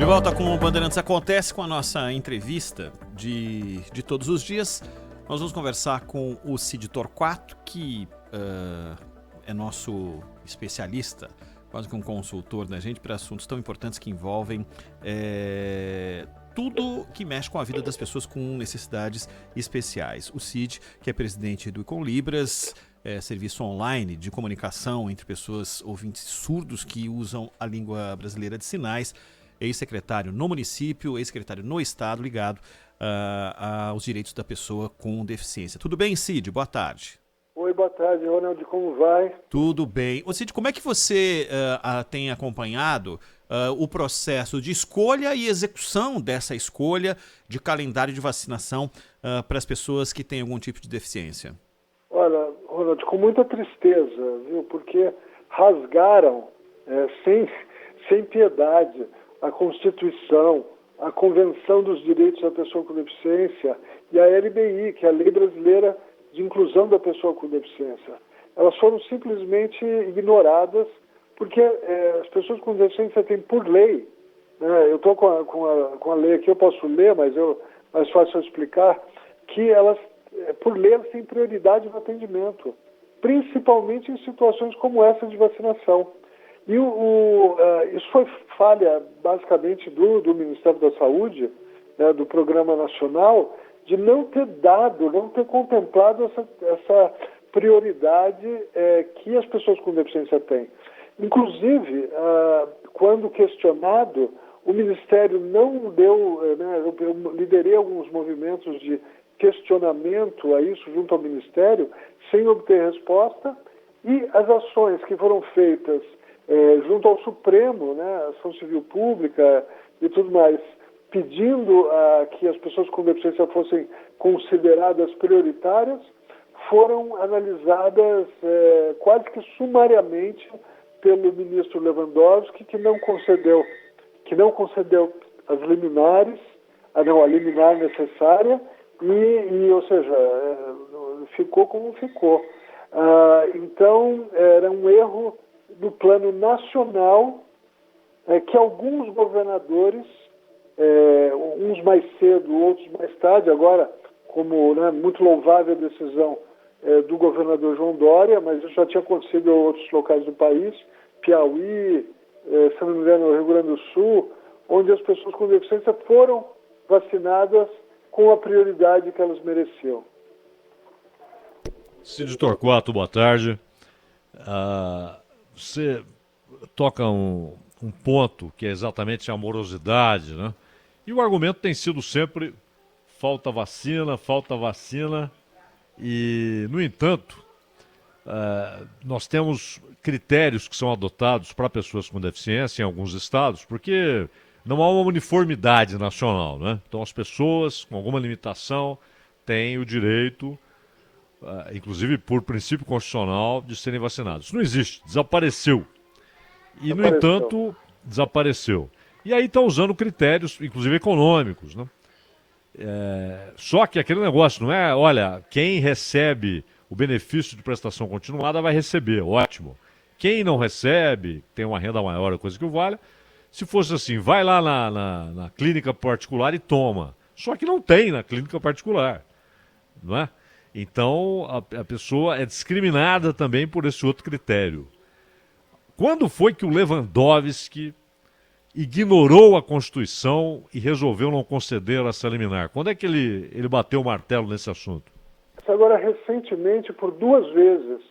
De volta com o Bandeirantes Acontece, com a nossa entrevista de todos os dias. Nós vamos conversar com o Cid Torquato, que é nosso especialista, quase que um consultor da gente, para assuntos tão importantes que envolvem tudo que mexe com a vida das pessoas com necessidades especiais. O Cid, que é presidente do Econlibras, serviço online de comunicação entre pessoas ouvintes surdos que usam a língua brasileira de sinais, ex-secretário no município, ex-secretário no estado, ligado aos direitos da pessoa com deficiência. Tudo bem, Cid? Boa tarde. Oi, boa tarde, Ronald. Como vai? Tudo bem. Ô, Cid, como é que você tem acompanhado o processo de escolha e execução dessa escolha de calendário de vacinação para as pessoas que têm algum tipo de deficiência? Olha, Ronald, com muita tristeza, viu? Porque rasgaram sem piedade a Constituição, a Convenção dos Direitos da Pessoa com Deficiência e a LBI, que é a Lei Brasileira de Inclusão da Pessoa com Deficiência. Elas foram simplesmente ignoradas porque as pessoas com deficiência têm, por lei, né, eu estou com a lei aqui, eu posso ler, mas mais fácil eu explicar, que elas, por lei, elas têm prioridade no atendimento, principalmente em situações como essa de vacinação. E isso foi falha, basicamente, do Ministério da Saúde, né, do Programa Nacional, de não ter contemplado essa prioridade que as pessoas com deficiência têm. Inclusive, quando questionado, o Ministério não deu, eu liderei alguns movimentos de questionamento a isso junto ao Ministério, sem obter resposta, e as ações que foram feitas junto ao Supremo, né, ação civil pública e tudo mais, pedindo que as pessoas com deficiência fossem consideradas prioritárias, foram analisadas quase que sumariamente pelo ministro Lewandowski, que não concedeu as liminares, a liminar necessária, ou seja, ficou como ficou. Então, era um erro do plano nacional que alguns governadores, uns mais cedo, outros mais tarde, agora, como muito louvável a decisão do governador João Dória, mas isso já tinha acontecido em outros locais do país, Piauí, se não me engano, no Rio Grande do Sul, onde as pessoas com deficiência foram vacinadas com a prioridade que elas mereciam. Cid Torquato, boa tarde. Você toca um ponto que é exatamente a morosidade, né? E o argumento tem sido sempre falta vacina, e, no entanto, nós temos critérios que são adotados para pessoas com deficiência em alguns estados, porque não há uma uniformidade nacional, né? Então as pessoas com alguma limitação têm o direito, inclusive por princípio constitucional, de serem vacinados. Isso não existe, desapareceu. E, no entanto, desapareceu. E aí estão usando critérios, inclusive econômicos, né? Só que aquele negócio não é, olha, quem recebe o benefício de prestação continuada vai receber, ótimo. Quem não recebe, tem uma renda maior, a coisa que o valha, se fosse assim, vai lá na clínica particular e toma. Só que não tem na clínica particular, não é? Então, a pessoa é discriminada também por esse outro critério. Quando foi que o Lewandowski ignorou a Constituição e resolveu não conceder essa liminar? Quando é que ele bateu o martelo nesse assunto? Agora, recentemente, por 2 vezes.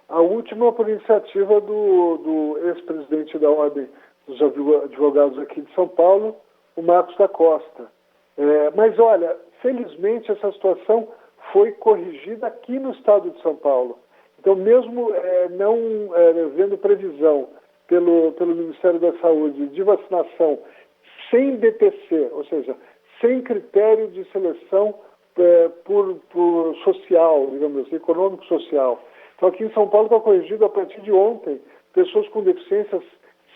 A última por iniciativa do ex-presidente da Ordem dos Advogados aqui de São Paulo, o Marcos da Costa. Mas, olha, felizmente essa situação foi corrigida aqui no estado de São Paulo. Então, mesmo não havendo previsão pelo Ministério da Saúde de vacinação sem BPC, ou seja, sem critério de seleção por social, digamos assim, econômico-social. Então, aqui em São Paulo está corrigido a partir de ontem, pessoas com deficiências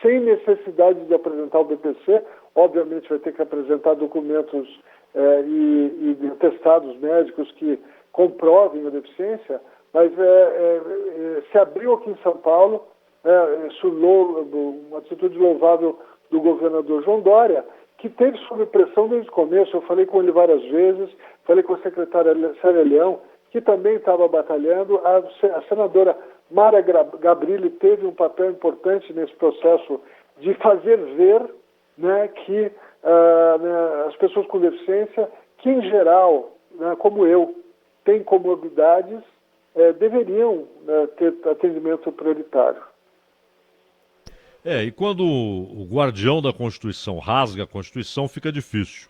sem necessidade de apresentar o BPC, obviamente vai ter que apresentar documentos e atestados médicos que comprovem a deficiência, mas se abriu aqui em São Paulo, uma atitude louvável do governador João Dória, que teve sob pressão desde o começo. Eu falei com ele várias vezes, falei com a secretária Célia Leão, que também estava batalhando. A senadora Mara Gabrilli teve um papel importante nesse processo de fazer ver, né, que as pessoas com deficiência, que em geral, né, como eu, têm comorbidades, deveriam ter atendimento prioritário. E quando o guardião da Constituição rasga a Constituição, fica difícil.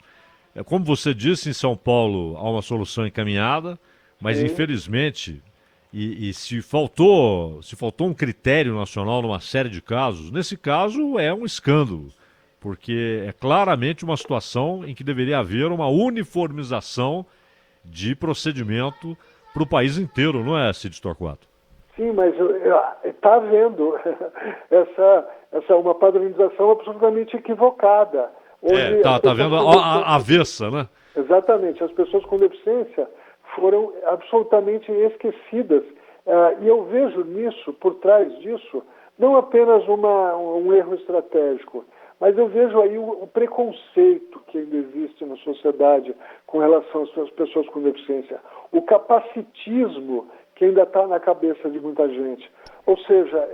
Como você disse, em São Paulo há uma solução encaminhada, mas infelizmente, se faltou um critério nacional numa série de casos, nesse caso é um escândalo, porque é claramente uma situação em que deveria haver uma uniformização de procedimento para o país inteiro, não é, Cid Torquato? Sim, mas está havendo uma padronização absolutamente equivocada. Está vendo a avessa, né? Exatamente. As pessoas com deficiência foram absolutamente esquecidas. E eu vejo nisso, por trás disso, não apenas um erro estratégico, mas eu vejo aí o preconceito que ainda existe na sociedade com relação às pessoas com deficiência, o capacitismo que ainda está na cabeça de muita gente. Ou seja,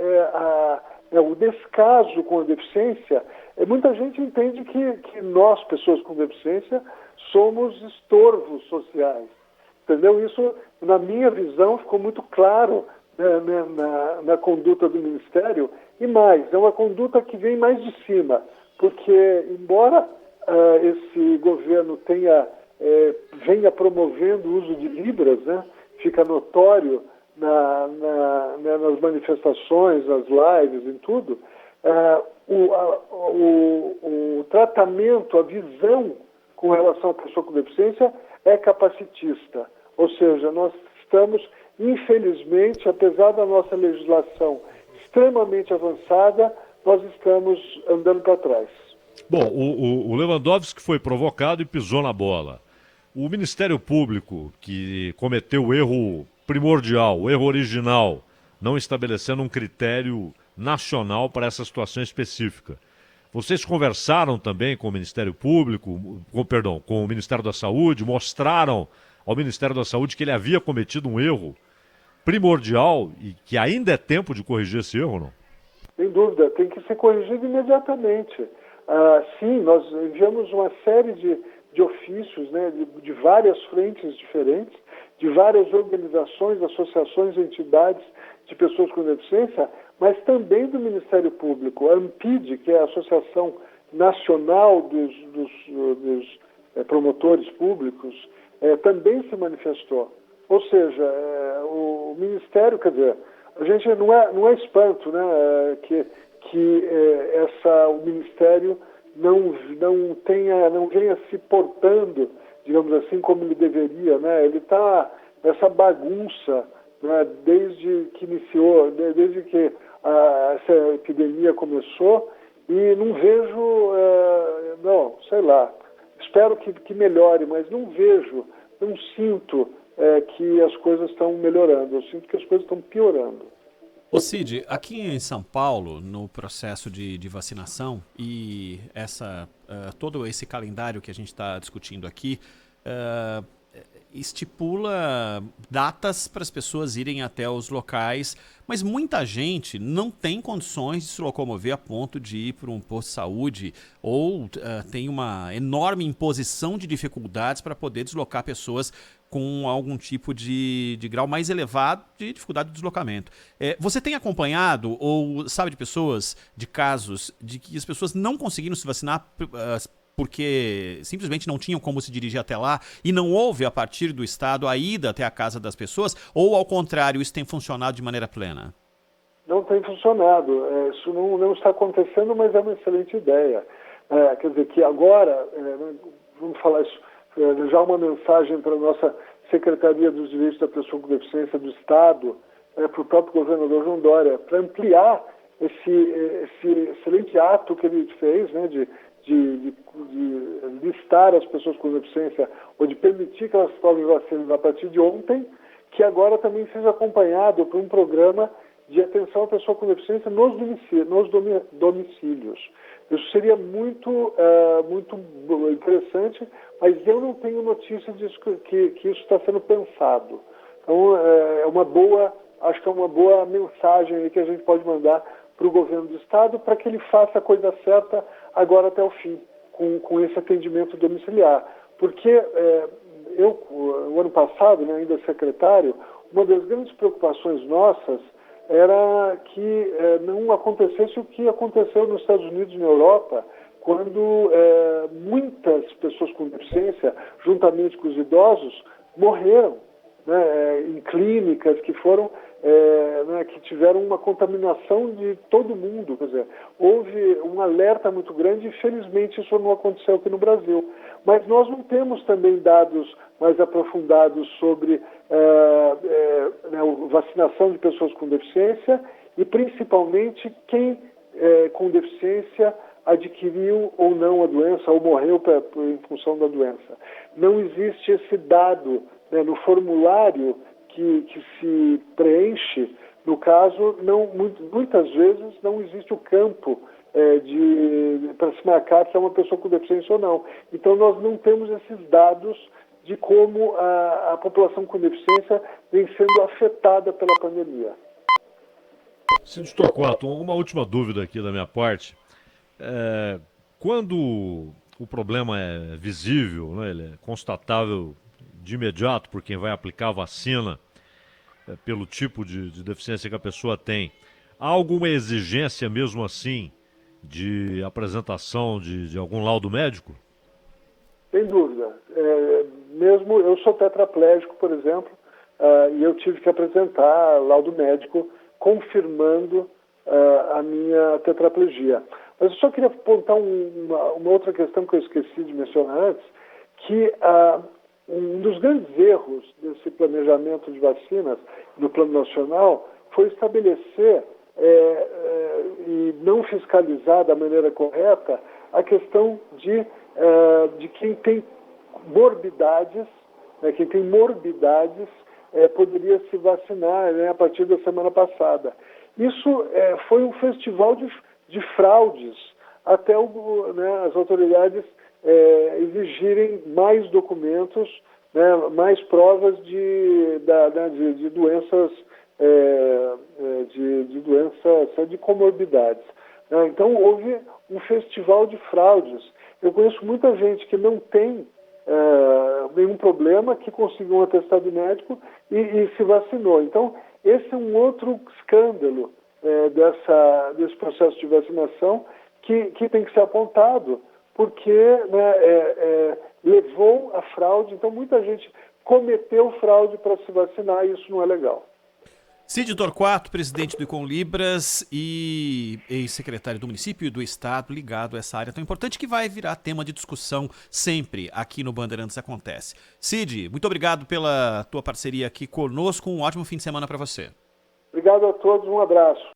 o descaso com a deficiência. Muita gente entende que nós, pessoas com deficiência, somos estorvos sociais. Entendeu? Isso, na minha visão, ficou muito claro, né, na conduta do Ministério. E mais, é uma conduta que vem mais de cima, porque, embora esse governo venha promovendo o uso de Libras, né, fica notório nas manifestações, nas lives, em tudo, o tratamento, a visão com relação à pessoa com deficiência é capacitista. Ou seja, nós estamos, infelizmente, apesar da nossa legislação extremamente avançada, nós estamos andando para trás. Bom, o Lewandowski foi provocado e pisou na bola. O Ministério Público, que cometeu o erro primordial, o erro original, não estabelecendo um critério nacional para essa situação específica. Vocês conversaram também com o Ministério Público, com o Ministério da Saúde, mostraram ao Ministério da Saúde que ele havia cometido um erro primordial e que ainda é tempo de corrigir esse erro, não? Sem dúvida, tem que ser corrigido imediatamente. Sim, nós enviamos uma série de ofícios, né, de várias frentes diferentes, de várias organizações, associações, entidades de pessoas com deficiência, mas também do Ministério Público. A ANPID, que é a Associação Nacional dos Promotores Públicos, também se manifestou. Ou seja, o Ministério, quer dizer, a gente não é espanto, né, que o Ministério não venha se portando, digamos assim, como ele deveria, né? Ele está nessa bagunça, né, desde que iniciou, desde que essa epidemia começou, e não vejo, espero que melhore, mas não sinto que as coisas estão melhorando, eu sinto que as coisas estão piorando. Ô Cid, aqui em São Paulo, no processo de vacinação e todo esse calendário que a gente está discutindo aqui, estipula datas para as pessoas irem até os locais, mas muita gente não tem condições de se locomover a ponto de ir para um posto de saúde ou tem uma enorme imposição de dificuldades para poder deslocar pessoas com algum tipo de grau mais elevado de dificuldade de deslocamento. Você tem acompanhado ou sabe de pessoas, de casos, de que as pessoas não conseguiram se vacinar porque simplesmente não tinham como se dirigir até lá e não houve, a partir do Estado, a ida até a casa das pessoas? Ou, ao contrário, isso tem funcionado de maneira plena? Não tem funcionado. Isso não está acontecendo, mas é uma excelente ideia. Quer dizer, que agora, vamos falar isso, já uma mensagem para a nossa Secretaria dos Direitos da Pessoa com Deficiência do Estado, para o próprio governador João Dória, para ampliar esse excelente ato que ele fez, né, de listar as pessoas com deficiência ou de permitir que elas tomem vacinas a partir de ontem, que agora também seja acompanhado por um programa de atenção à pessoa com deficiência nos domicílios. Isso seria muito interessante, mas eu não tenho notícia disso, que isso está sendo pensado. Então, acho que é uma boa mensagem aí que a gente pode mandar para o governo do Estado para que ele faça a coisa certa agora até o fim, com esse atendimento domiciliar. Porque o ano passado, né, ainda secretário, uma das grandes preocupações nossas era que não acontecesse o que aconteceu nos Estados Unidos e na Europa, quando muitas pessoas com deficiência, juntamente com os idosos, morreram, né, em clínicas que foram que tiveram uma contaminação de todo mundo. Quer dizer, houve um alerta muito grande e, felizmente, isso não aconteceu aqui no Brasil. Mas nós não temos também dados mais aprofundados sobre vacinação de pessoas com deficiência e, principalmente, quem com deficiência adquiriu ou não a doença ou morreu em função da doença. Não existe esse dado, né, no formulário que se preenche. No caso, muitas vezes não existe o campo para se marcar se é uma pessoa com deficiência ou não. Então, nós não temos esses dados de como a população com deficiência vem sendo afetada pela pandemia. Cid Torquato, uma última dúvida aqui da minha parte. Quando o problema é visível, né, ele é constatável de imediato por quem vai aplicar a vacina, pelo tipo de deficiência que a pessoa tem, há alguma exigência mesmo assim de apresentação de algum laudo médico? Sem dúvida. Mesmo eu sou tetraplégico, por exemplo, e eu tive que apresentar laudo médico confirmando a minha tetraplegia. Mas eu só queria apontar uma outra questão que eu esqueci de mencionar antes, que um dos grandes erros desse planejamento de vacinas no plano nacional foi estabelecer e não fiscalizar da maneira correta a questão de quem tem morbidades, né, poderia se vacinar, né, a partir da semana passada. Isso foi um festival de fraudes, até as autoridades exigirem mais documentos, né, mais provas de doenças, de comorbidades. Né? Então, houve um festival de fraudes. Eu conheço muita gente que não tem nenhum problema, que conseguiu um atestado médico e se vacinou. Então, esse é um outro escândalo desse processo de vacinação que tem que ser apontado, porque, né, levou a fraude. Então, muita gente cometeu fraude para se vacinar e isso não é legal. Cid Torquato, presidente do Econlibras e ex-secretário do município e do estado, ligado a essa área tão importante que vai virar tema de discussão sempre aqui no Bandeirantes Acontece. Cid, muito obrigado pela tua parceria aqui conosco, um ótimo fim de semana para você. Obrigado a todos, um abraço.